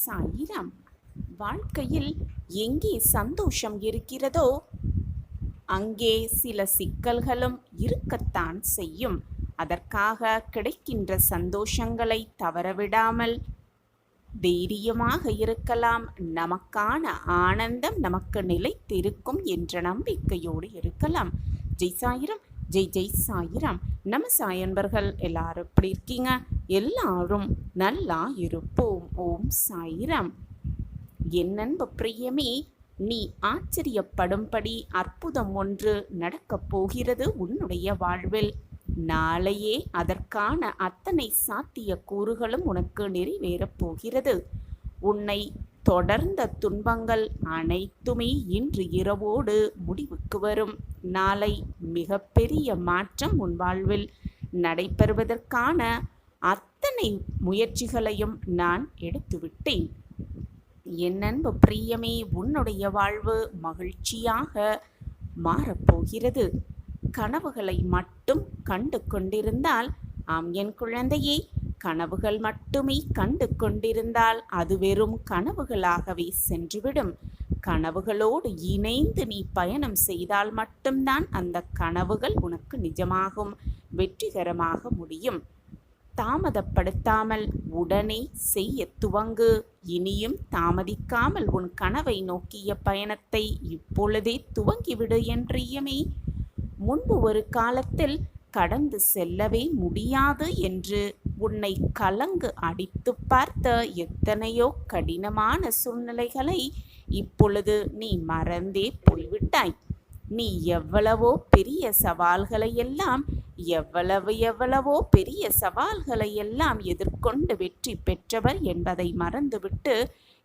சாயிராம். வாழ்க்கையில் எங்கே சந்தோஷம் இருக்கிறதோ அங்கே சில சிக்கல்களும் இருக்கத்தான் செய்யும். அதற்காக கிடைக்கின்ற சந்தோஷங்களை தவறவிடாமல் தைரியமாக இருக்கலாம். நமக்கான ஆனந்தம் நமக்கு நிலைத்திருக்கும் என்ற நம்பிக்கையோடு இருக்கலாம். ஜெய் சாயிரம், ஜெய் ஜெய் சாயிராம். நம்ம சாயன்பர்கள் எல்லாரும் எப்படி இருக்கீங்க? எல்லாரும் நல்லா இருப்போம். ஓம் சாயிராம். என் அன்பு பிரியமே, நீ ஆச்சரியப்படும்படி அற்புதம் ஒன்று நடக்கப் போகிறது உன்னுடைய வாழ்வில். நாளையே அதற்கான அத்தனை சாத்திய கூறுகளும் உனக்கு நிறைவேறப் போகிறது. உன்னை தொடர்ந்த துன்பங்கள் அனைத்துமே இன்று இரவோடு முடிவுக்கு வரும். நாளை மிகப்பெரிய மாற்றம் உன் வாழ்வில் நடைபெறுவதற்கான அத்தனை முயற்சிகளையும் நான் எடுத்துவிட்டேன். என் அன்பு பிரியமே, உன்னுடைய வாழ்வு மகிழ்ச்சியாக மாறப்போகிறது. கனவுகளை மட்டும் கண்டு கொண்டிருந்தால், ஆம் என் குழந்தையே, கனவுகள் மட்டுமே கண்டு கொண்டிருந்தால் அது வெறும் கனவுகளாகவே சென்றுவிடும். கனவுகளோடு இணைந்து நீ பயணம் செய்தால் மட்டும்தான் அந்த கனவுகள் உனக்கு நிஜமாகும், வெற்றிகரமாக முடியும். தாமதப்படுத்தாமல் உடனே செய்ய துவங்கு. இனியும் தாமதிக்காமல் உன் கனவை நோக்கிய பயணத்தை இப்பொழுதே துவங்கிவிடு என்றியமே. முன்பு ஒரு காலத்தில் கடந்து செல்லவே முடியாது என்று உன்னை கலங்கு அடித்து பார்த்த எத்தனையோ கடினமான சூழ்நிலைகளை இப்பொழுது நீ மறந்தே போய்விட்டாய். நீ எவ்வளவோ பெரிய சவால்களை எல்லாம் எதிர்கொண்டு வெற்றி பெற்றவர் என்பதை மறந்துவிட்டு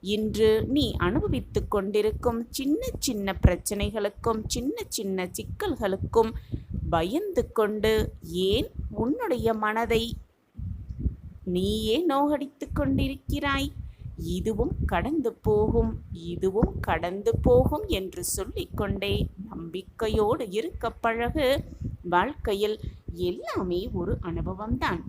இன்று நீ அனுபவித்து கொண்டிருக்கும் சின்ன சின்ன பிரச்சனைகளுக்கும் சின்ன சின்ன சிக்கல்களுக்கும் பயந்து கொண்டு ஏன் உன்னுடைய மனதை நீயே நோகடித்து கொண்டிருக்கிறாய்? இதுவும் கடந்து போகும் என்று சொல்லிக்கொண்டே நம்பிக்கையோடு இருக்க பழகு. வாழ்க்கையில் எல்லாமே ஒரு அனுபவம்தான்.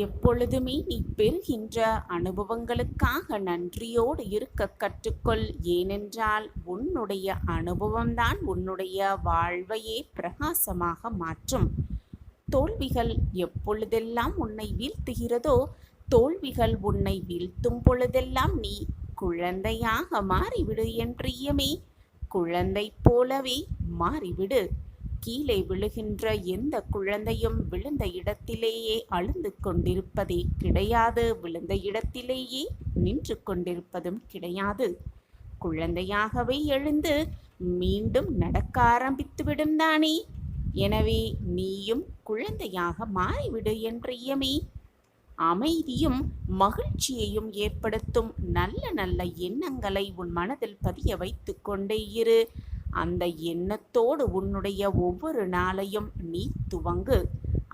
எப்பொழுதுமே நீ பெறுகின்ற அனுபவங்களுக்காக நன்றியோடு இருக்க கற்றுக்கொள். ஏனென்றால் உன்னுடைய அனுபவம்தான் உன்னுடைய வாழ்வையே பிரகாசமாக மாற்றும். தோல்விகள் எப்பொழுதெல்லாம் உன்னை வீழ்த்துகிறதோ, தோல்விகள் உன்னை வீழ்த்தும் பொழுதெல்லாம் நீ குழந்தையாக மாறிவிடு என்றியமே. குழந்தை போலவே மாறிவிடு. கீழே விழுகின்ற எந்த குழந்தையும் விழுந்த இடத்திலேயே அழுந்து கொண்டிருப்பதே கிடையாது, விழுந்த இடத்திலேயே நின்று கொண்டிருப்பதும் கிடையாது. குழந்தையாகவே எழுந்து மீண்டும் நடக்க ஆரம்பித்துவிடும் தானே. எனவே நீயும் குழந்தையாக மாறிவிடு என்றியமே. அமைதியும் மகிழ்ச்சியையும் ஏற்படுத்தும் நல்ல நல்ல எண்ணங்களை உன் மனதில் பதிய வைத்து கொண்டே இரு. அந்த எண்ணத்தோடு உன்னுடைய ஒவ்வொரு நாளையும் நீ துவங்கு.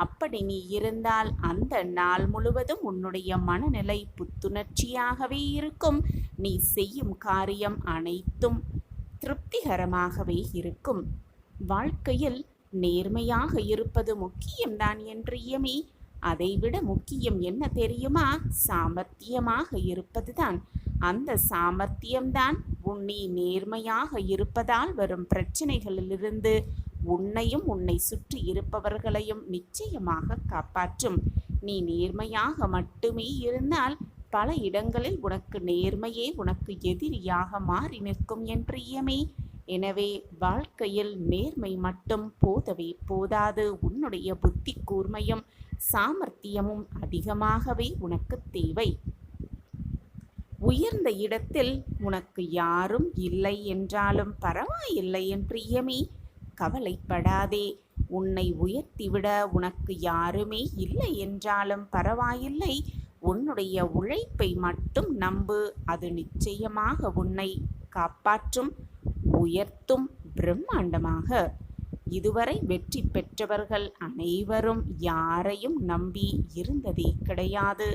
அப்படி நீ இருந்தால் அந்த நாள் முழுவதும் உன்னுடைய மனநிலை புத்துணர்ச்சியாகவே இருக்கும். நீ செய்யும் காரியம் அனைத்தும் திருப்திகரமாகவே இருக்கும். வாழ்க்கையில் நேர்மையாக இருப்பது முக்கியம்தான் என்றியமே. அதைவிட முக்கியம் என்ன தெரியுமா? சாமர்த்தியமாக இருப்பதுதான். அந்த சாமர்த்தியம்தான் நீ நேர்மையாக இருப்பதால் வரும் பிரச்சனைகளிலிருந்து உன்னையும் உன்னை சுற்றி இருப்பவர்களையும் நிச்சயமாக காப்பாற்றும். நீ நேர்மையாக மட்டுமே இருந்தால் பல இடங்களில் உனக்கு நேர்மையே உனக்கு எதிரியாக மாறி நிற்கும் என்றியமே. எனவே வாழ்க்கையில் நேர்மை மட்டும் போதவே போதாது. உன்னுடைய புத்தி கூர்மையும் சாமர்த்தியமும் அதிகமாகவே உனக்கு தேவை. உயர்ந்த இடத்தில் உனக்கு யாரும் இல்லை என்றாலும் பரவாயில்லை என் பிரியமே, கவலைப்படாதே. உன்னை உயர்த்திவிட உனக்கு யாருமே இல்லை என்றாலும் பரவாயில்லை. உன்னுடைய உழைப்பை மட்டும் நம்பு. அது நிச்சயமாக உன்னை காப்பாற்றும், உயர்த்தும் பிரம்மாண்டமாக. இதுவரை வெற்றி பெற்றவர்கள் அனைவரும் யாரையும் நம்பி இருந்ததே கிடையாது,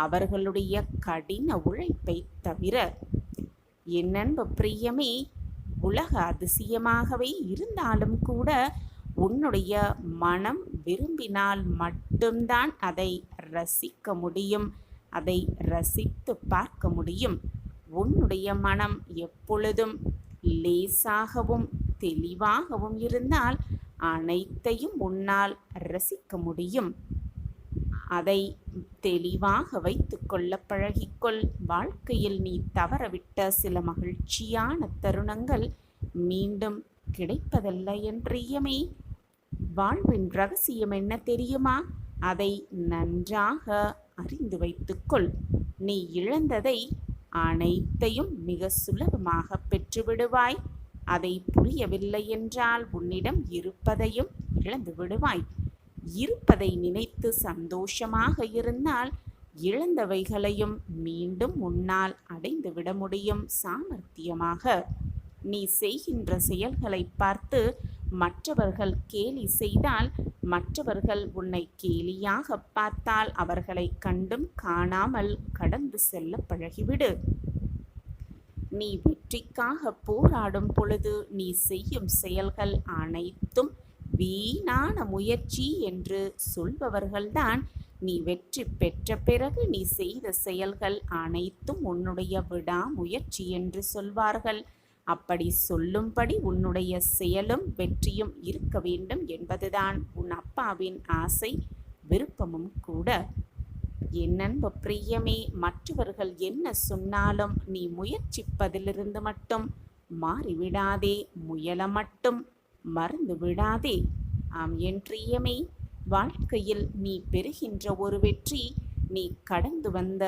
அவர்களுடைய கடின உழைப்பை தவிர. என் அன்பு பிரியமே, உலக அதிசயமாகவே இருந்தாலும் கூட உன்னுடைய மனம் விரும்பினால் மட்டும்தான் அதை ரசிக்க முடியும். அதை ரசித்து பார்க்க முடியும். உன்னுடைய மனம் எப்பொழுதும் லேசாகவும் தெளிவாகவும் இருந்தால் அனைத்தையும் உன்னால் ரசிக்க முடியும். அதை தெளிவாக வைத்துக்கொள்ள பழகிக்கொள். வாழ்க்கையில் நீ தவறவிட்ட சில மகிழ்ச்சியான தருணங்கள் மீண்டும் கிடைப்பதல்ல என் பிரியமே. வாழ்வின் ரகசியம் என்ன தெரியுமா? அதை நன்றாக அறிந்து வைத்துக்கொள். நீ இழந்ததை அனைத்தையும் மிக சுலபமாக பெற்றுவிடுவாய். அதை புரியவில்லை என்றால் உன்னிடம் இருப்பதையும் இழந்து விடுவாய். இருப்பதை நினைத்து சந்தோஷமாக இருந்தால் இழந்தவைகளையும் மீண்டும் உன்னால் அடைந்துவிட முடியும் சாமர்த்தியமாக. நீ செய்கின்ற செயல்களை பார்த்து மற்றவர்கள் கேலி செய்தால், மற்றவர்கள் உன்னை கேலியாக பார்த்தால் அவர்களை கண்டும் காணாமல் கடந்து செல்ல பழகிவிடு. நீ வெற்றிக்காக போராடும் பொழுது நீ செய்யும் செயல்கள் அனைத்தும் வீணான முயற்சி என்று சொல்பவர்கள்தான் நீ வெற்றி பெற்ற பிறகு நீ செய்த செயல்கள் அனைத்தும் உன்னுடைய விடாமுயற்சி என்று சொல்வார்கள். அப்படி சொல்லும்படி உன்னுடைய செயலும் வெற்றியும் இருக்க வேண்டும் என்பதுதான் உன் அப்பாவின் ஆசை, விருப்பமும் கூட. என் அன்பு பிரியமே, மற்றவர்கள் என்ன சொன்னாலும் நீ முயற்சிப்பதிலிருந்து மட்டும் மாறிவிடாதே, முயல மட்டும் மறந்து விடாதே. ஆம் என் பிரியமே, வாழ்க்கையில் நீ பெறுகின்ற ஒரு வெற்றி நீ கடந்து வந்த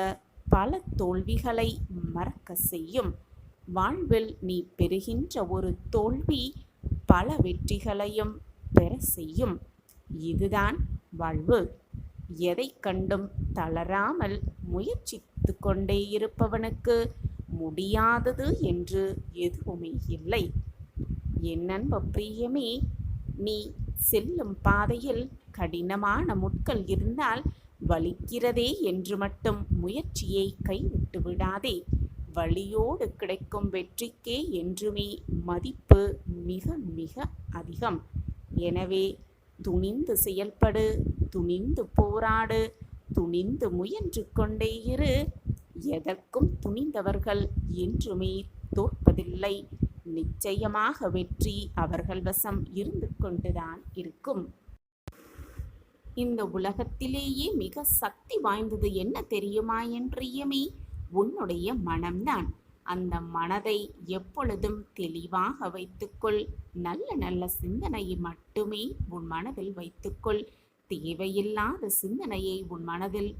பல தோல்விகளை மறக்க செய்யும். வாழ்வில் நீ பெறுகின்ற ஒரு தோல்வி பல வெற்றிகளையும் பெற செய்யும். இதுதான் வாழ்வு. எதை கண்டும் தளராமல் முயற்சித்து கொண்டே இருப்பவனுக்கு முடியாதது என்று எதுவுமே இல்லை. என் அன்பு பிரியமே, நீ செல்லும் பாதையில் கடினமான முட்கள் இருந்தால் வலிக்கிறதே என்று மட்டும் முயற்சியை கைவிட்டு விடாதே. வலியோடு கிடைக்கும் வெற்றிக்கே என்றுமே மதிப்பு மிக மிக அதிகம். எனவே துணிந்து செயல்படு, துணிந்து போராடு, துணிந்து முயன்று கொண்டே இரு. எதற்கும் துணிந்தவர்கள் என்றுமே தோற்பதில்லை. நிச்சயமாக வெற்றி அவர்கள் வசம் இருந்து கொண்டுதான் இருக்கும். இந்த உலகத்திலேயே மிக சக்தி வாய்ந்தது என்ன தெரியுமா என் பிரியமே? உன்னுடைய மனம்தான். அந்த மனதை எப்பொழுதும் தெளிவாக வைத்துக்கொள். நல்ல நல்ல சிந்தனையை மட்டுமே உன் மனதில் வைத்துக்கொள். தேவையில்லாத சிந்தனையை உன் மனதில்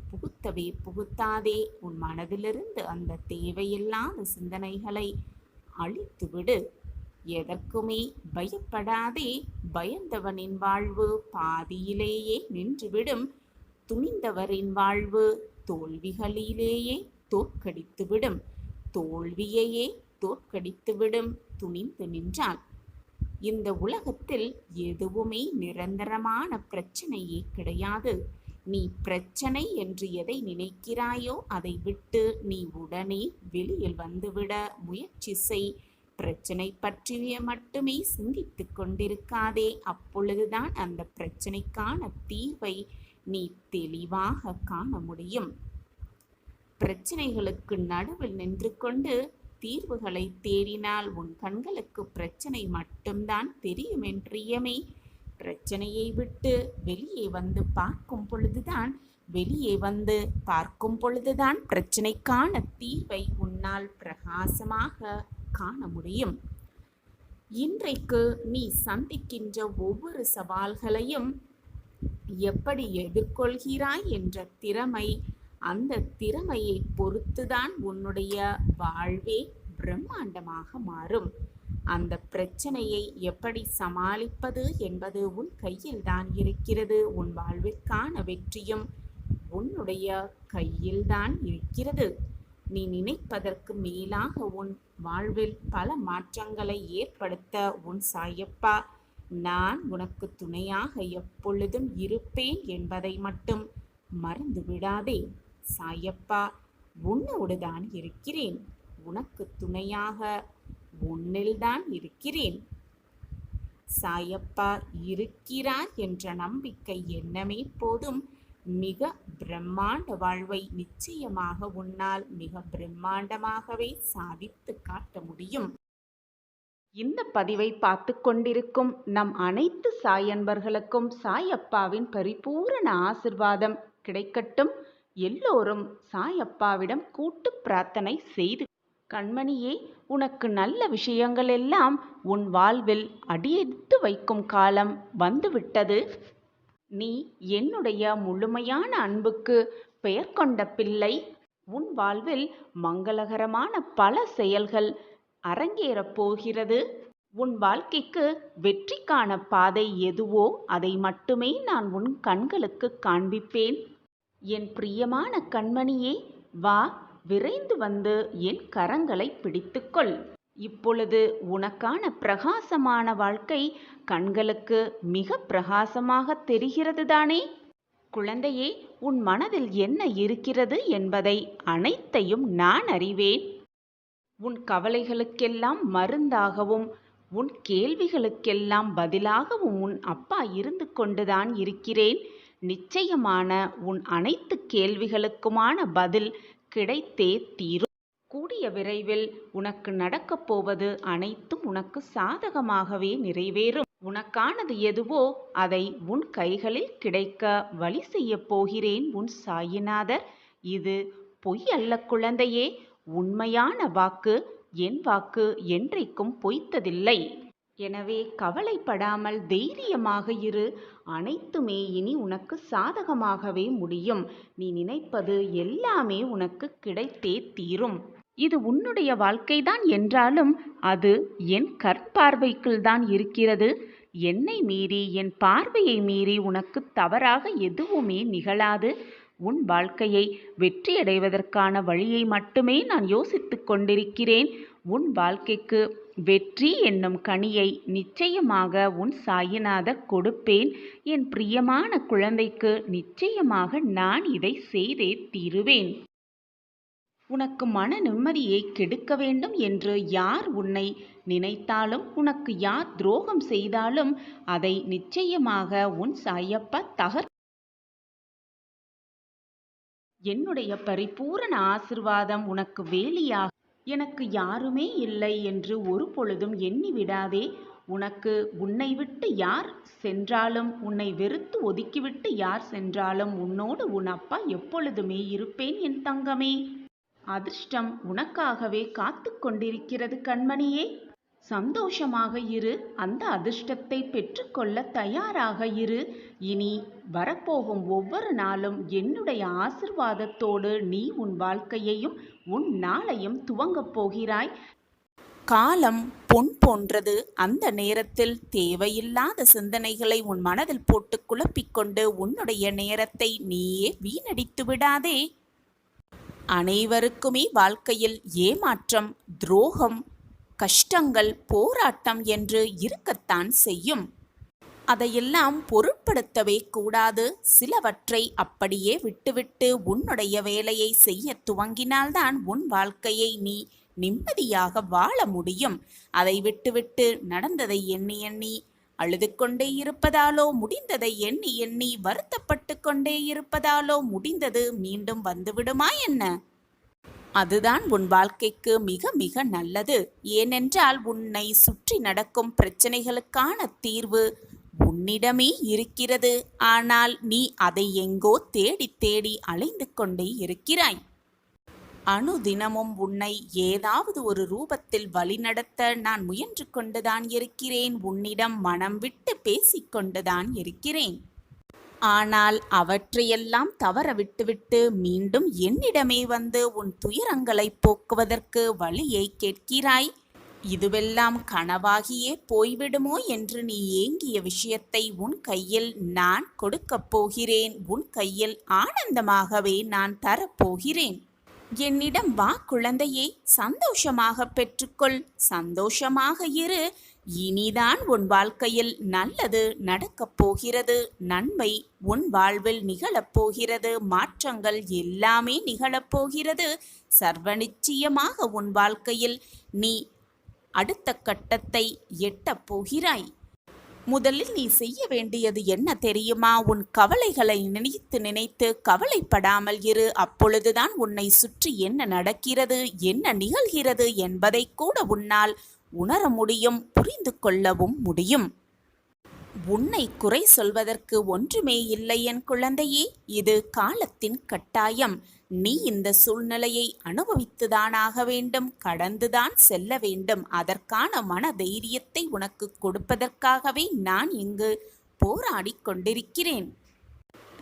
புகுத்தாதே. உன் மனதிலிருந்து அந்த தேவையில்லாத சிந்தனைகளை அழித்துவிடு. எதற்குமே பயப்படாதே. பயந்தவனின் வாழ்வு பாதியிலேயே நின்றுவிடும். துணிந்தவரின் வாழ்வு தோல்விகளிலேயே தோற்கடித்துவிடும். தோல்வியையே தோற்கடித்துவிடும் துணிந்து நின்றால். இந்த உலகத்தில் எதுவுமே நிரந்தரமான பிரச்சனையே கிடையாது. நீ பிரச்சனை என்று எதை நினைக்கிறாயோ அதை விட்டு நீ உடனே வெளியில் வந்துவிட முயற்சி செய். பிரச்சனை பற்றிய மட்டுமே சிந்தித்து கொண்டிருக்காதே. அப்பொழுதுதான் அந்த பிரச்சனைக்கான தீர்வை நீ தெளிவாக காண முடியும். பிரச்சனைகளுக்கு நடுவில் நின்று கொண்டு தீர்வுகளை தேடினால் உன் கண்களுக்கு பிரச்சனை மட்டும்தான் தெரியும் என் பிரியமே. பிரச்சனையை விட்டு வெளியே வந்து பார்க்கும் பொழுதுதான் பிரச்சனைக்கான தீர்வை உன்னால் பிரகாசமாக காண முடியும். இன்றைக்கு நீ சந்திக்கின்ற ஒவ்வொரு சவால்களையும் எப்படி எதிர்கொள்கிறாய் என்ற திறமை, அந்த திறமையை பொறுத்துதான் உன்னுடைய வாழ்வே பிரம்மாண்டமாக மாறும். அந்த பிரச்சனையை எப்படி சமாளிப்பது என்பது உன் கையில் தான் இருக்கிறது. உன் வாழ்விற்கான வெற்றியும் உன்னுடைய கையில்தான் இருக்கிறது. நீ நினைப்பதற்கு மேலாக உன் வாழ்வில் பல மாற்றங்களை ஏற்படுத்த உன் சாயப்பா நான் உனக்கு துணையாக எப்பொழுதும் இருப்பேன் என்பதை மட்டும் மறந்து விடாதே. சாயப்பா உன்னோடுதான் இருக்கிறேன். உனக்கு துணையாக உன்னில்தான் இருக்கிறேன். சாயப்பா இருக்கிறார் என்ற நம்பிக்கை எண்ணமே போதும். மிக பிரம்மாண்ட வாழ்வை நிச்சயமாக உன்னால் மிக பிரம்மாண்டமாகவே சாதித்து காட்ட முடியும். இந்த பதிவை பார்த்து கொண்டிருக்கும் நம் அனைத்து சாய் அன்பர்களுக்கும் சாயப்பாவின் பரிபூரண ஆசிர்வாதம் கிடைக்கட்டும். எல்லோரும் சாயப்பாவிடம் கூட்டு பிரார்த்தனை செய்து, கண்மணியே, உனக்கு நல்ல விஷயங்கள் எல்லாம் உன் வாழ்வில் அடியெடுத்து வைக்கும் காலம் வந்துவிட்டது. நீ என்னுடைய முழுமையான அன்புக்கு பெயர் கொண்ட பிள்ளை. உன் வாழ்வில் மங்களகரமான பல செயல்கள் அரங்கேறப் போகிறது. உன் வாழ்க்கைக்கு வெற்றிக்கான பாதை எதுவோ அதை மட்டுமே நான் உன் கண்களுக்கு காண்பிப்பேன். என் பிரியமான கண்மணியே, வா, விரைந்து வந்து என் கரங்களை பிடித்துக்கொள். இப்பொழுது உனக்கான பிரகாசமான வாழ்க்கை கண்களுக்கு மிக பிரகாசமாக தெரிகிறது தானே? குழந்தையே, உன் மனதில் என்ன இருக்கிறது என்பதை அனைத்தையும் நான் அறிவேன். உன் கவலைகளுக்கெல்லாம் மருந்தாகவும் உன் கேள்விகளுக்கெல்லாம் பதிலாகவும் உன் அப்பா இருந்து கொண்டுதான் இருக்கிறேன். நிச்சயமான உன் அனைத்து கேள்விகளுக்குமான பதில் கிடைத்தே தீரும். கூடிய விரைவில் உனக்கு நடக்கப் போவது அனைத்தும் உனக்கு சாதகமாகவே நிறைவேறும். உனக்கானது எதுவோ அதை உன் கைகளில் கிடைக்க வழி செய்யப் போகிறேன் உன் சாயிநாதர். இது பொய் அல்ல குழந்தையே, உண்மையான வாக்கு. என் வாக்கு என்றைக்கும் பொய்த்ததில்லை. எனவே கவலைப்படாமல் தைரியமாக இரு. அனைத்துமே இனி உனக்கு சாதகமாகவே முடியும். நீ நினைப்பது எல்லாமே உனக்கு கிடைத்தே தீரும். இது உன்னுடைய வாழ்க்கைதான் என்றாலும் அது என் கற்பார்வைக்குள் தான் இருக்கிறது. என்னை மீறி, என் பார்வையை மீறி உனக்கு தவறாக எதுவுமே நிகழாது. உன் வாழ்க்கையை வெற்றியடைவதற்கான வழியை மட்டுமே நான் யோசித்து கொண்டிருக்கிறேன். உன் வாழ்க்கைக்கு வெற்றி என்னும் கனியை நிச்சயமாக உன் சாயிநாதர் கொடுப்பேன். என் பிரியமான குழந்தைக்கு நிச்சயமாக நான் இதை செய்தே தீருவேன். உனக்கு மன நிம்மதியை கெடுக்க வேண்டும் என்று யார் உன்னை நினைத்தாலும், உனக்கு யார் துரோகம் செய்தாலும் அதை நிச்சயமாக உன் சாயப்பா என்னுடைய பரிபூரண ஆசிர்வாதம் உனக்கு வேலியாக. எனக்கு யாருமே இல்லை என்று ஒரு பொழுதும் எண்ணி விடாதே. உனக்கு உன்னை விட்டு யார் சென்றாலும், உன்னை வெறுத்து ஒதுக்கிவிட்டு யார் சென்றாலும் உன்னோடு உன் அப்பா எப்பொழுதுமே இருப்பேன் என் தங்கமே. அதிர்ஷ்டம் உனக்காகவே காத்து கொண்டிருக்கிறது கண்மணியே. சந்தோஷமாக இரு. அந்த அதிர்ஷ்டத்தை பெற்றுக்கொள்ள தயாராக இரு. இனி வரப்போகும் ஒவ்வொரு நாளும் என்னுடைய ஆசிர்வாதத்தோடு நீ உன் வாழ்க்கையையும் உன் நாளையும் துவங்கப் போகிறாய். காலம் பொன் போன்றது. அந்த நேரத்தில் தேவையில்லாத சிந்தனைகளை உன் மனதில் போட்டு குழப்பிக்கொண்டு உன்னுடைய நேரத்தை நீயே வீணடித்து விடாதே. அனைவருக்குமே வாழ்க்கையில் ஏமாற்றம், துரோகம், கஷ்டங்கள், போராட்டம் என்று இருக்கத்தான் செய்யும். அதையெல்லாம் பொருட்படுத்தவே கூடாது. சிலவற்றை அப்படியே விட்டுவிட்டு உன்னுடைய வேலையை செய்ய துவங்கினால்தான் உன் வாழ்க்கையை நீ நிம்மதியாக வாழ முடியும். அதை விட்டுவிட்டு நடந்ததை எண்ணி எண்ணி அழுது கொண்டே இருப்பதாலோ, முடிந்ததை எண்ணி எண்ணி வருத்தப்பட்டு கொண்டே இருப்பதாலோ முடிந்தது மீண்டும் வந்துவிடுமா என்ன? அதுதான் உன் வாழ்க்கைக்கு மிக மிக நல்லது. ஏனென்றால் உன்னை சுற்றி நடக்கும் பிரச்சனைகளுக்கான தீர்வு உன்னிடமே இருக்கிறது. ஆனால் நீ அதை எங்கோ தேடி தேடி அலைந்து கொண்டே இருக்கிறாய். அனுதினமும் உன்னை ஏதாவது ஒரு ரூபத்தில் வழிநடத்த நான் முயன்று கொண்டுதான் இருக்கிறேன். உன்னிடம் மனம் விட்டு பேசிக்கொண்டுதான் இருக்கிறேன். ஆனால் அவற்றையெல்லாம் தவற விட்டுவிட்டு மீண்டும் என்னிடமே வந்து உன் துயரங்களை போக்குவதற்கு வழியை கேட்கிறாய். இதுவெல்லாம் கனவாகியே போய்விடுமோ என்று நீ ஏங்கிய விஷயத்தை உன் கையில் நான் கொடுக்கப் போகிறேன். உன் கையில் ஆனந்தமாகவே நான் தரப்போகிறேன். என்னிடம் வா குழந்தையே, சந்தோஷமாக பெற்றுக்கொள், சந்தோஷமாக இரு. இனிதான் உன் வாழ்க்கையில் நல்லது நடக்கப் போகிறது. நன்மை உன் வாழ்வில் நிகழப்போகிறது. மாற்றங்கள் எல்லாமே நிகழப்போகிறது. சர்வ நிச்சயமாக உன் வாழ்க்கையில் நீ அடுத்த கட்டத்தை எட்டப் போகிறாய். முதலில் நீ செய்ய வேண்டியது என்ன தெரியுமா? உன் கவலைகளை நினைத்து நினைத்து கவலைப்படாமல் இரு. அப்பொழுதுதான் உன்னை சுற்றி என்ன நடக்கிறது, என்ன நிகழ்கிறது என்பதை கூட உன்னால் உணர முடியும், புரிந்து கொள்ளவும் முடியும். உன்னை குறை சொல்வதற்கு ஒன்றுமே இல்லை என் குழந்தையே. இது காலத்தின் கட்டாயம். நீ இந்த சூழ்நிலையை அனுபவித்துதானாக வேண்டும், கடந்துதான் செல்ல வேண்டும். அதற்கான மன தைரியத்தை உனக்கு கொடுப்பதற்காகவே நான் இங்கு போராடிக் கொண்டிருக்கிறேன்.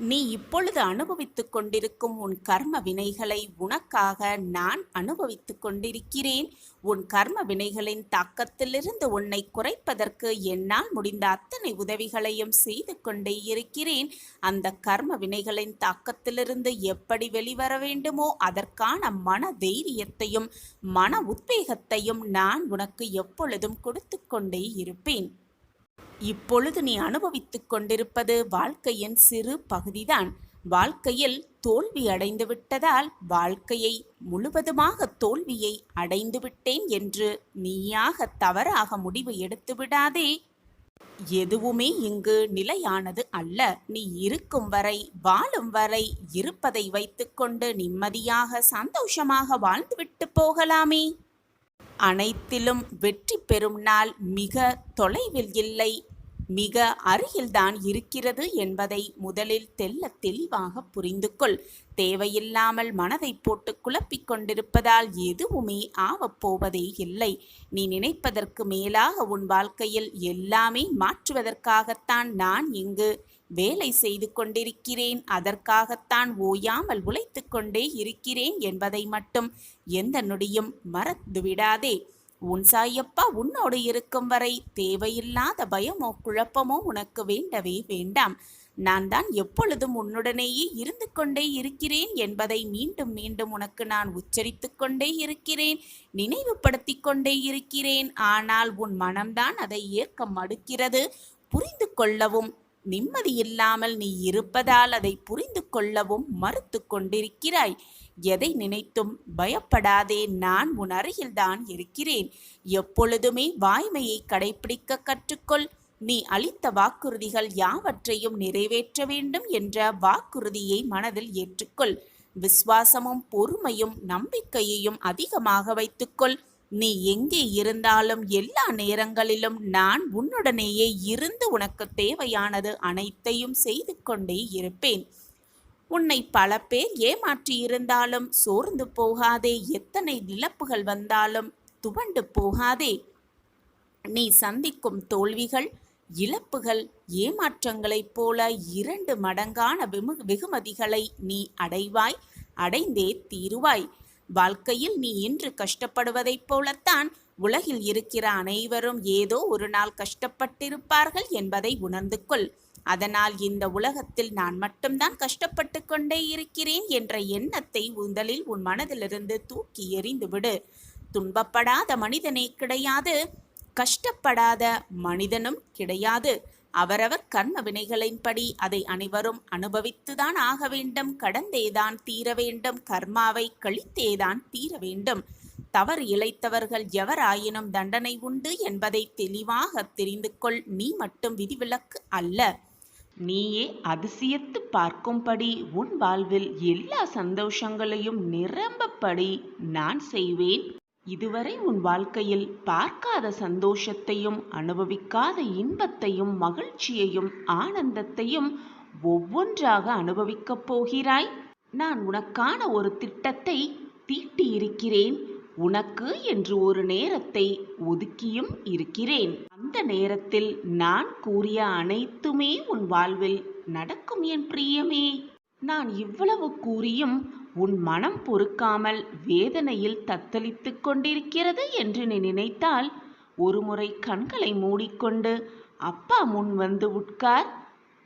நீ இப்பொழுது அனுபவித்துக் கொண்டிருக்கும் உன் கர்ம வினைகளை உனக்காக நான் அனுபவித்துக் கொண்டிருக்கிறேன். உன் கர்ம வினைகளின் தாக்கத்திலிருந்து உன்னை குறைப்பதற்கு என்னால் முடிந்த அத்தனை உதவிகளையும் செய்து கொண்டே இருக்கிறேன். அந்த கர்ம வினைகளின் தாக்கத்திலிருந்து எப்படி வெளிவர வேண்டுமோ அதற்கான மன தைரியத்தையும் மன உத்வேகத்தையும் நான் உனக்கு எப்பொழுதும் கொடுத்து கொண்டே இருப்பேன். இப்பொழுது நீ அனுபவித்துக் கொண்டிருப்பது வாழ்க்கையின் சிறு பகுதிதான். வாழ்க்கையில் தோல்வி அடைந்து விட்டதால் வாழ்க்கையை முழுவதுமாக தோல்வியை அடைந்து விட்டேன் என்று நீயாக தவறாக முடிவு எடுத்து விடாதே. எதுவுமே இங்கு நிலையானது அல்ல. நீ இருக்கும் வரை, வாழும் வரை இருப்பதை வைத்துக்கொண்டு நிம்மதியாக சந்தோஷமாக வாழ்ந்துவிட்டு போகலாமே. அனைத்திலும் வெற்றி பெறும் நாள் மிக தொலைவில் இல்லை, மிக அருகில்தான் இருக்கிறது என்பதை முதலில் தெல்ல தெளிவாக புரிந்து கொள். தேவையில்லாமல் மனதை போட்டு குழப்பிக் கொண்டிருப்பதால் எதுவுமே ஆவப்போவதே இல்லை. நீ நினைப்பதற்கு மேலாக உன் வாழ்க்கையில் எல்லாமே மாற்றுவதற்காகத்தான் நான் இங்கு வேலை செய்து கொண்டிருக்கிறேன். அதற்காகத்தான் ஓயாமல் உழைத்து கொண்டே இருக்கிறேன் என்பதை மட்டும் எந்த நொடியும் மறந்துவிடாதே. உன் சாயப்பா உன்னோடு இருக்கும் வரை தேவையில்லாத பயமோ குழப்பமோ உனக்கு வேண்டவே வேண்டாம். நான் தான் எப்பொழுதும் உன்னுடனேயே இருந்து கொண்டே இருக்கிறேன் என்பதை மீண்டும் மீண்டும் உனக்கு நான் உச்சரித்து கொண்டே இருக்கிறேன், நினைவுபடுத்தி கொண்டே இருக்கிறேன். ஆனால் உன் மனம்தான் அதை ஏற்க மறுக்கிறது. புரிந்து கொள்ளவும் நிம்மதியில்லாமல் நீ இருப்பதால் அதை புரிந்து கொள்ளவும் மறுத்து கொண்டிருக்கிறாய். எதை நினைத்தும் பயப்படாதே, நான் உன் அருகில்தான் இருக்கிறேன். எப்பொழுதுமே வாய்மையை கடைபிடிக்க கற்றுக்கொள். நீ அளித்த வாக்குறுதிகள் யாவற்றையும் நிறைவேற்ற வேண்டும் என்ற வாக்குறுதியை மனதில் ஏற்றுக்கொள். விசுவாசமும் பொறுமையும் நம்பிக்கையையும் அதிகமாக வைத்துக்கொள். நீ எங்கே இருந்தாலும் எல்லா நேரங்களிலும் நான் உன்னுடனேயே இருந்து உனக்கு தேவையானது அனைத்தையும் செய்து கொண்டே இருப்பேன். உன்னை பல பேர் ஏமாற்றியிருந்தாலும் சோர்ந்து போகாதே. எத்தனை இழப்புகள் வந்தாலும் துவண்டு போகாதே. நீ சந்திக்கும் தோல்விகள், இழப்புகள், ஏமாற்றங்களைப் போல 2 மடங்கான வெகுமதிகளை நீ அடைவாய், அடைந்தே தீருவாய். வாழ்க்கையில் நீ இன்று கஷ்டப்படுவதைப் போலத்தான் உலகில் இருக்கிற அனைவரும் ஏதோ ஒரு நாள் கஷ்டப்பட்டிருப்பார்கள் என்பதை உணர்ந்து கொள். அதனால் இந்த உலகத்தில் நான் மட்டும்தான் கஷ்டப்பட்டு கொண்டே இருக்கிறேன் என்ற எண்ணத்தை முதலில் உன் மனதிலிருந்து தூக்கி எறிந்துவிடு. துன்பப்படாத மனிதனே கிடையாது, கஷ்டப்படாத மனிதனும் கிடையாது. அவரவர் கர்ம வினைகளின்படி அதை அனைவரும் அனுபவித்துதான் ஆக வேண்டும். கடந்தேதான் தீர வேண்டும். கர்மாவை கழித்தேதான் தீர வேண்டும். தவறு இழைத்தவர்கள் எவராயினும் தண்டனை உண்டு என்பதை தெளிவாக தெரிந்து கொள். நீ மட்டும் விதிவிலக்கு அல்ல. நீயே அதிசயித்து பார்க்கும்படி உன் வாழ்வில் எல்லா சந்தோஷங்களையும் நிரம்பப்படி நான் செய்வேன். இதுவரை உன் வாழ்க்கையில் பார்க்காத சந்தோஷத்தையும் அனுபவிக்காத இன்பத்தையும் மகிழ்ச்சியையும் ஆனந்தத்தையும் ஒவ்வொன்றாக அனுபவிக்கப் போகிறாய். நான் உனக்கான ஒரு திட்டத்தை தீட்டியிருக்கிறேன். உனக்கு என்று ஒரு நேரத்தை ஒதுக்கியும் இருக்கிறேன். அந்த நேரத்தில் நான் கூறிய அனைத்துமே உன் வாழ்வில் நடக்கும் என் பிரியமே. நான் இவ்வளவு கூறியும் உன் மனம் பொறுக்காமல் வேதனையில் தத்தளித்து கொண்டிருக்கிறது என்று நீ நினைத்தால் ஒருமுறை கண்களை மூடிக்கொண்டு அப்பா முன் வந்து உட்கார்.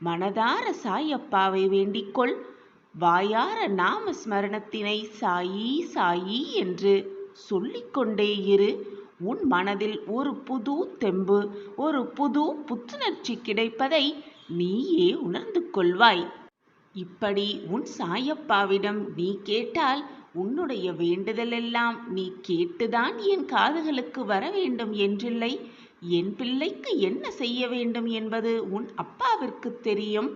மனதார சாயப்பாவை வேண்டிக்கொள். வாயார நாம ஸ்மரணத்தினை சாயி சாயி என்று சொல்லிக்கொண்டே இரு. உன் மனதில் ஒரு புது தெம்பு, ஒரு புது புத்துணர்ச்சி கிடைப்பதை நீயே உணர்ந்து கொள்வாய். இப்படி உன் சாயப்பாவிடம் நீ கேட்டால் உன்னுடைய வேண்டுதலெல்லாம் நீ கேட்டுதான் என் காதுகளுக்கு வர வேண்டும் என்றில்லை. என் பிள்ளைக்கு என்ன செய்ய வேண்டும் என்பது உன் அப்பாவிற்கு தெரியும்.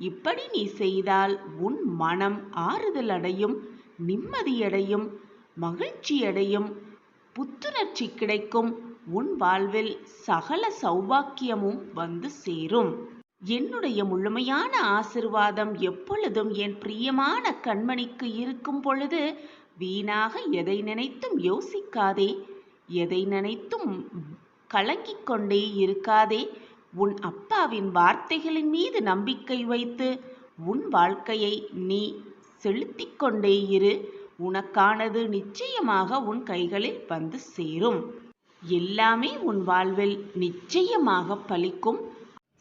இப்படி நீ செய்தால் உன் மனம் ஆறுதல் அடையும், நிம்மதியடையும், மகிழ்ச்சியடையும், புத்துணர்ச்சி கிடைக்கும். உன் வாழ்வில் சகல சௌபாக்கியமும் வந்து சேரும். என்னுடைய முழுமையான ஆசிர்வாதம் எப்பொழுதும் என் பிரியமான கண்மணிக்கு இருக்கும் பொழுது வீணாக எதை நினைத்தும் யோசிக்காதே, எதை நினைத்தும் கலங்கிக் கொண்டே இருக்காதே. உன் அப்பாவின் வார்த்தைகளின் மீது நம்பிக்கை வைத்து உன் வாழ்க்கையை நீ செலுத்திக் கொண்டே இரு. உனக்கானது நிச்சயமாக உன் கைகளில் வந்து சேரும். எல்லாமே உன் வாழ்வில் நிச்சயமாக பலிக்கும்.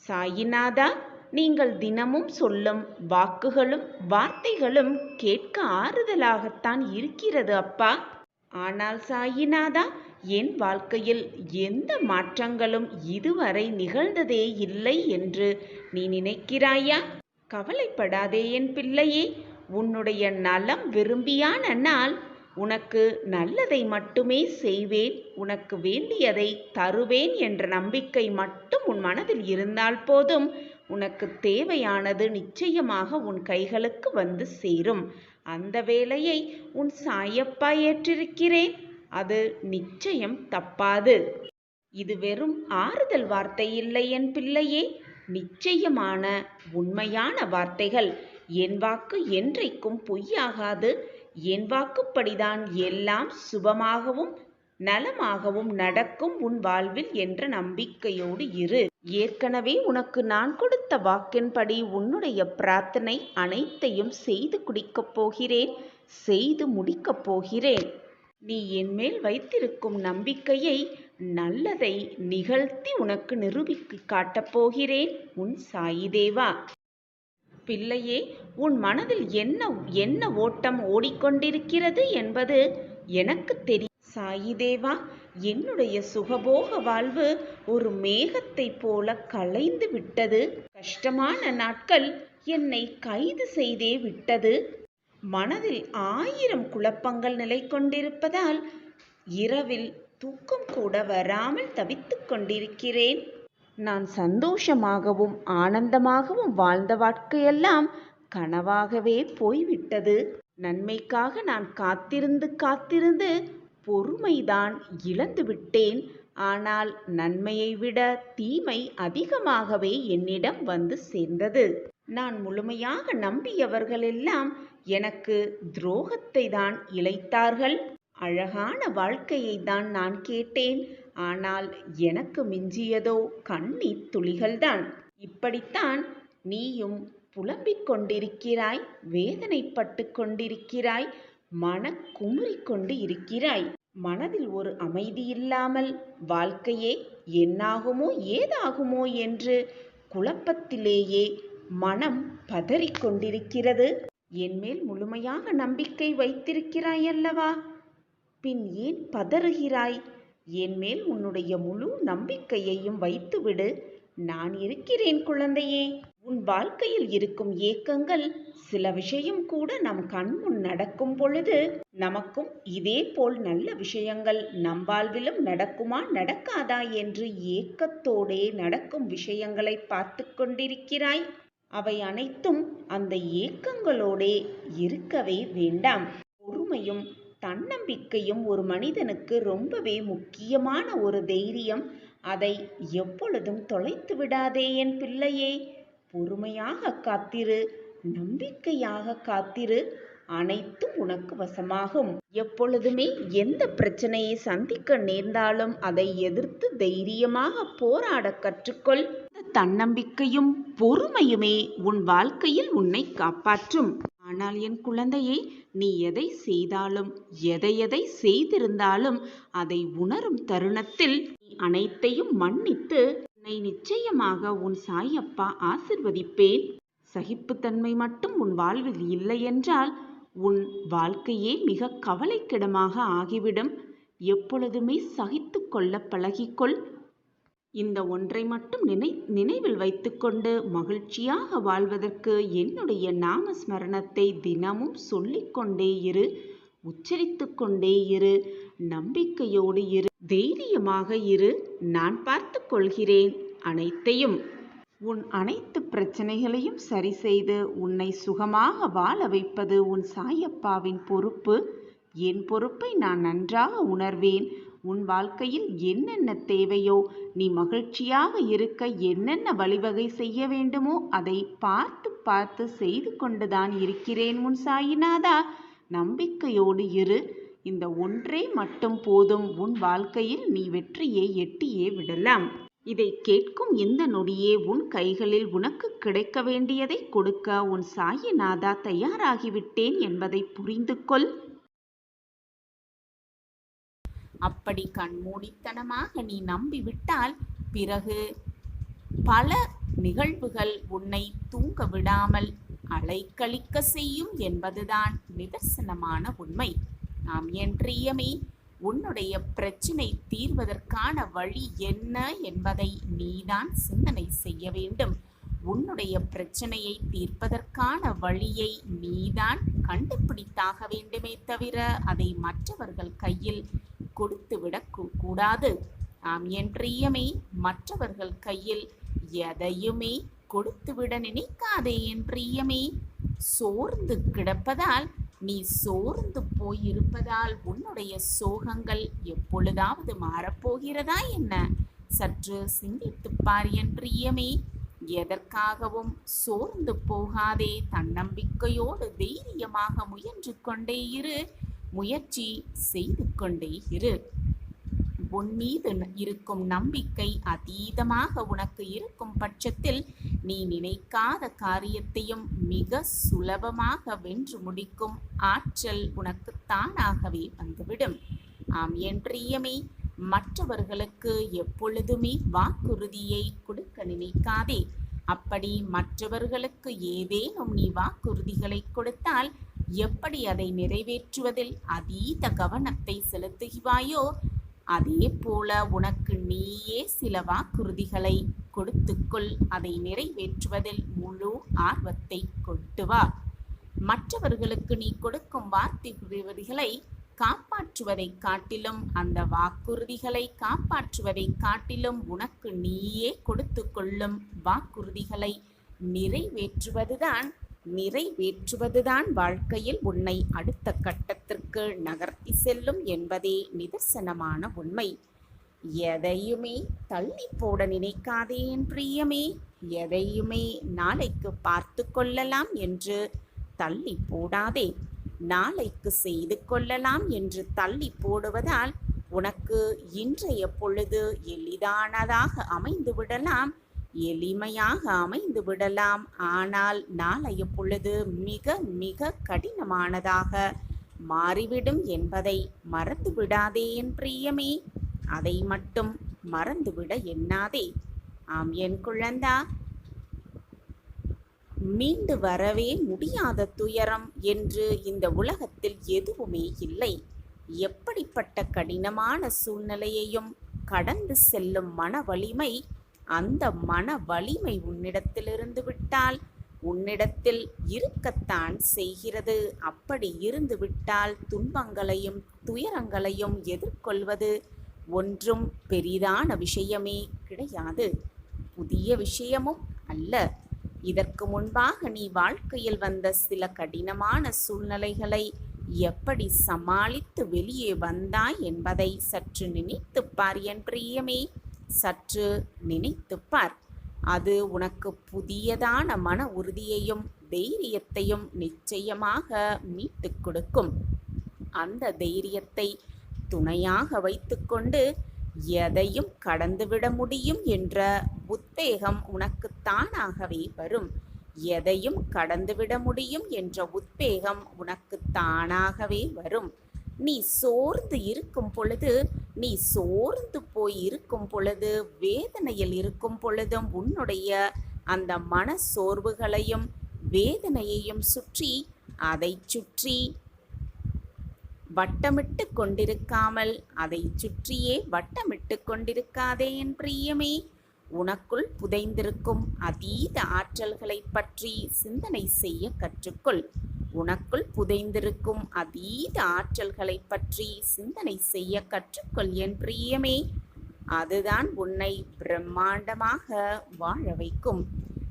சாயிநாதா, நீங்கள் தினமும் சொல்லும் வாக்குகளும் வார்த்தைகளும் கேட்க ஆறுதலாகத்தான் இருக்கிறது அப்பா. ஆனால் சாயிநாதா, என் வாழ்க்கையில் எந்த மாற்றங்களும் இதுவரை நிகழ்ந்ததே இல்லை என்று நீ நினைக்கிறாயா? கவலைப்படாதே என் பிள்ளையே. உன்னுடைய நலம் விரும்பியான நான் உனக்கு நல்லதை மட்டுமே செய்வேன், உனக்கு வேண்டியதை தருவேன் என்ற நம்பிக்கை மட்டும் உன் மனதில் இருந்தால் போதும். உனக்கு தேவையானது நிச்சயமாக உன் கைகளுக்கு வந்து சேரும். அந்த வேலையை உன் சாயப்பா ஏற்றிருக்கிறேன். அது நிச்சயம் தப்பாது. இது வெறும் ஆறுதல் வார்த்தை இல்லை என் பிள்ளையே, நிச்சயமான உண்மையான வார்த்தைகள். என் வாக்கு என்றைக்கும் பொய்யாகாது. என் வாக்குப்படிதான் எல்லாம் சுபமாகவும் நலமாகவும் நடக்கும் உன் வாழ்வில் என்ற நம்பிக்கையோடு இரு. ஏற்கனவே உனக்கு நான் கொடுத்த வாக்கின்படி உன்னுடைய பிரார்த்தனை அனைத்தையும் செய்து குடிக்கப் போகிறேன், செய்து முடிக்கப் போகிறேன். நீ என்மேல் வைத்திருக்கும் நம்பிக்கையை நல்லதை நிகழ்த்தி உனக்கு நிரூபித்து காட்டப் போகிறேன் உன் சாயிதேவா. பிள்ளையே, உன் மனதில் என்ன ஓட்டம் ஓடிக்கொண்டிருக்கிறது என்பது எனக்கு தெரியும். சாயிதேவா, என்னுடைய சுகபோக வாழ்வு ஒரு மேகத்தை போல கலைந்து விட்டது. கஷ்டமான நாட்கள் என்னை கைது செய்தே விட்டது. மனதில் 1000 குழப்பங்கள் நிலை கொண்டிருப்பதால் இரவில் தூக்கம் கூட வராமல் தவித்துக் கொண்டிருக்கிறேன். நான் சந்தோஷமாகவும் ஆனந்தமாகவும் வாழ்ந்த வாழ்க்கையெல்லாம் கனவாகவே போய்விட்டது. நன்மைக்காக நான் காத்திருந்து பொறுமைதான் இழந்து விட்டேன். ஆனால் நன்மையை விட தீமை அதிகமாகவே என்னிடம் வந்து சேர்ந்தது. நான் முழுமையாக நம்பியவர்களெல்லாம் எனக்கு துரோகத்தை தான் இழைத்தார்கள். அழகான வாழ்க்கையை தான் நான் கேட்டேன். ஆனால் எனக்கு மிஞ்சியதோ கண்ணீர் துளிகள்தான். இப்படித்தான் நீயும் புலம்பிக் கொண்டிருக்கிறாய், வேதனைப்பட்டு கொண்டிருக்கிறாய், குமுறி கொண்டு இருக்கிறாய். மனதில் ஒரு அமைதி இல்லாமல் வாழ்க்கையே என்னாகுமோ ஏதாகுமோ என்று குழப்பத்திலேயே மனம் பதறிக்கொண்டிருக்கிறது. என்மேல் முழுமையாக நம்பிக்கை வைத்திருக்கிறாய் அல்லவா? பின் ஏன் பதறுகிறாய்? என்மேல் உன்னுடைய முழு நம்பிக்கையையும் வைத்துவிடு. நான் இருக்கிறேன் குழந்தையே. உன் வாழ்க்கையில் இருக்கும் ஏக்கங்கள் சில விஷயம் கூட நம் கண்முன் நடக்கும் பொழுது நமக்கும் இதே போல் நல்ல விஷயங்கள் நம் வாழ்விலும் நடக்குமா நடக்காதா என்று ஏக்கத்தோடே நடக்கும் விஷயங்களை பார்த்து கொண்டிருக்கிறாய். அவை அனைத்தும் அந்த ஏக்கங்களோடே இருக்கவே வேண்டாம். பொறுமையும் தன்னம்பிக்கையும் ஒரு மனிதனுக்கு ரொம்பவே முக்கியமான ஒரு தைரியம். அதை எப்பொழுதும் தொலைத்து விடாதே என் பிள்ளையே. பொறுமையாக காத்திரு, நம்பிக்கையாக காத்திரு. அனைத்தும் உனக்கு வசமாகும். எப்பொழுதுமே எந்த பிரச்சனையை சந்திக்க நேர்ந்தாலும் அதை எதிர்த்து தைரியமாக போராட கற்றுக்கொள். தன்னம்பிக்கையும் பொறுமையுமே உன் வாழ்க்கையில் உன்னை காப்பாற்றும். ஆனால் என் குழந்தையே, நீ எதை செய்தாலும் எதை செய்திருந்தாலும் அதை உணரும் தருணத்தில் நீ அனைத்தையும் மன்னித்து உன்னை நிச்சயமாக உன் சாயப்பா ஆசிர்வதிப்பேன். சகிப்புத்தன்மை மட்டும் உன் வாழ்வில் இல்லை என்றால் உன் வாழ்க்கையே மிக கவலைக்கிடமாக ஆகிவிடும். எப்பொழுதுமே சகித்து கொள்ள பழகிக்கொள். இந்த ஒன்றை மட்டும் நினைவில் வைத்துக்கொண்டு மகிழ்ச்சியாக வாழ்வதற்கு என்னுடைய நாமஸ்மரணத்தை தினமும் சொல்லிக்கொண்டே இரு. உச்சரித்து கொண்டே இரு. நம்பிக்கையோடு இரு. தைரியமாக இரு. நான் பார்த்து கொள்கிறேன் அனைத்தையும். உன் அனைத்து பிரச்சனைகளையும் சரி செய்து உன்னை சுகமாக வாழ வைப்பது உன் சாயப்பாவின் பொறுப்பு. என் பொறுப்பை நான் நன்றாக உணர்வேன். உன் வாழ்க்கையில் என்னென்ன தேவையோ, நீ மகிழ்ச்சியாக இருக்க என்னென்ன வழிவகை செய்ய வேண்டுமோ அதை பார்த்து பார்த்து செய்து கொண்டுதான் இருக்கிறேன் உன் சாயிநாதா. நம்பிக்கையோடு இரு. இந்த ஒன்றே மட்டும் போதும். உன் வாழ்க்கையில் நீ வெற்றியை எட்டியே விடலாம். இதை கேட்கும் இந்த நொடியே உன் கைகளில் உனக்கு கிடைக்க வேண்டியதை கொடுக்க உன் சாயிநாதா தயாராகிவிட்டேன் என்பதை புரிந்து கொள். அப்படி கண்மூடித்தனமாக நீ நம்பிவிட்டால் பிறகு பல நிகழ்வுகள் உன்னை தூங்க விடாமல் அலைக்கழிக்க செய்யும் என்பதுதான் நிதர்சனமான உண்மை. ஆம் என் பிரியமே, உன்னுடைய பிரச்சினை தீர்வதற்கான வழி என்ன என்பதை நீதான் சிந்தனை செய்ய வேண்டும். உன்னுடைய பிரச்சனையை தீர்ப்பதற்கான வழியை நீதான் கண்டுபிடித்தாக வேண்டுமே தவிர அதை மற்றவர்கள் கையில் கொடுத்துவிடக் கூடாது. ஆம் என் பிரியமே, மற்றவர்கள் கையில் எதையுமே கொடுத்துவிட நினைக்காதே என் பிரியமே. சோர்ந்து கிடப்பதால், நீ சோர்ந்து போயிருப்பதால் உன்னுடைய சோகங்கள் எப்பொழுதாவது மாறப்போகிறதா என்ன? சற்று சிந்தித்துப்பார் என் பிரியமே. எதற்காகவும் சோர்ந்து போகாதே. தன்னம்பிக்கையோடு தைரியமாக முயன்று கொண்டே இரு. முயற்சி செய்து கொண்டே இரு. உன் மீது இருக்கும் நம்பிக்கை அதீதமாக உனக்கு இருக்கும் பட்சத்தில் நீ நினைக்காத காரியத்தையும் மிக சுலபமாக வென்று முடிக்கும் ஆற்றல் உனக்கு தானாகவே வந்துவிடும். ஆம் என் பிரியமே, மற்றவர்களுக்கு எப்பொழுதுமே வாக்குறுதியை கொடுக்க நினைக்காதே. அப்படி மற்றவர்களுக்கு ஏதேனும் நீ வாக்குறுதிகளை கொடுத்தால் எப்படி அதை நிறைவேற்றுவதில் அதீத கவனத்தை செலுத்துகிறாயோ, அதே போல உனக்கு நீயே சில வாக்குறுதிகளை கொடுத்துக்கொள். அதை நிறைவேற்றுவதில் முழு ஆர்வத்தை கொண்டு வா. மற்றவர்களுக்கு நீ கொடுக்கும் வாக்குறுதிகளை காப்பாற்றுவதை காட்டிலும், அந்த வாக்குறுதிகளை காப்பாற்றுவதை காட்டிலும் உனக்கு நீயே கொடுத்து கொள்ளும் வாக்குறுதிகளை நிறைவேற்றுவதுதான் வாழ்க்கையில் உன்னை அடுத்த கட்டத்திற்கு நகர்த்தி செல்லும் என்பதே நிதர்சனமான உண்மை. எதையுமே தள்ளி போட நினைக்காதே என் பிரியமே. எதையுமே நாளைக்கு பார்த்து கொள்ளலாம் என்று தள்ளி போடாதே. நாளைக்கு செய்து கொள்ளலாம் என்று தள்ளி போடுவதால் உனக்கு இன்றைய பொழுது எளிதானதாக அமைந்து விடலாம், எளிமையாக அமைந்து விடலாம். ஆனால் நாளைய பொழுது மிக மிக கடினமானதாக மாறிவிடும் என்பதை மறந்து விடாதே என் பிரியமே. அதை மட்டும் மறந்துவிட எண்ணாதே. ஆம் என் குழந்தா, மீண்டு வரவே முடியாத துயரம் என்று இந்த உலகத்தில் எதுவுமே இல்லை. எப்படிப்பட்ட கடினமான சூழ்நிலையையும் கடந்து செல்லும் மன வலிமை, அந்த மன வலிமை உன்னிடத்திலிருந்து விட்டால் உன்னிடத்தில் இருக்கத்தான் செய்கிறது. அப்படி இருந்து விட்டால் துன்பங்களையும் துயரங்களையும் எதிர்கொள்வது ஒன்றும் பெரிதான விஷயமே கிடையாது, புதிய விஷயமும் அல்ல. இதற்கு முன்பாக நீ வாழ்க்கையில் வந்த சில கடினமான சூழ்நிலைகளை எப்படி சமாளித்து வெளியே வந்தாய் என்பதை சற்று நினைத்துப்பார் என் பிரியமே. சற்று நினைத்துப்பார். அது உனக்கு புதியதான மன உறுதியையும் தைரியத்தையும் நிச்சயமாக மீட்டுக் கொடுக்கும். அந்த தைரியத்தை துணையாக வைத்துக்கொண்டு எதையும் கடந்துவிட முடியும் என்ற உத்வேகம் உனக்கு தானாகவே வரும். எதையும் கடந்துவிட முடியும் என்ற உத்வேகம் உனக்கு தானாகவே வரும். நீ சோர்ந்து இருக்கும் பொழுது, நீ சோர்ந்து போய் இருக்கும் பொழுது, வேதனையில் இருக்கும் பொழுதும் உன்னுடைய அந்த மன சோர்வுகளையும் வேதனையையும் சுற்றி அதை சுற்றி வட்டமிட்டு கொண்டிருக்காமல் அதை சுற்றியே வட்டமிட்டு கொண்டிருக்காதே என் பிரியமே. உனக்குள் புதைந்திருக்கும் அதீத ஆற்றல்களை பற்றி சிந்தனை செய்ய கற்றுக்கொள். உனக்குள் புதைந்திருக்கும் அதீத ஆற்றல்களைப் பற்றி சிந்தனை செய்ய கற்றுக்கொள் என் பிரியமே. அதுதான் உன்னை பிரம்மாண்டமாக வாழ வைக்கும்.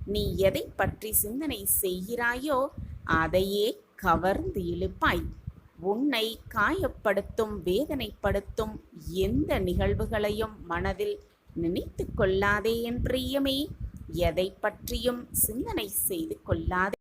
நீ எதை பற்றி சிந்தனை செய்கிறாயோ அதையே கவர்ந்து இழுப்பாய். உன்னை காயப்படுத்தும் வேதனைப்படுத்தும் எந்த நிகழ்வுகளையும் மனதில் நினைத்து கொள்ளாதே என் பிரியமே. எதை பற்றியும் சிந்தனை செய்து கொள்ளாதே.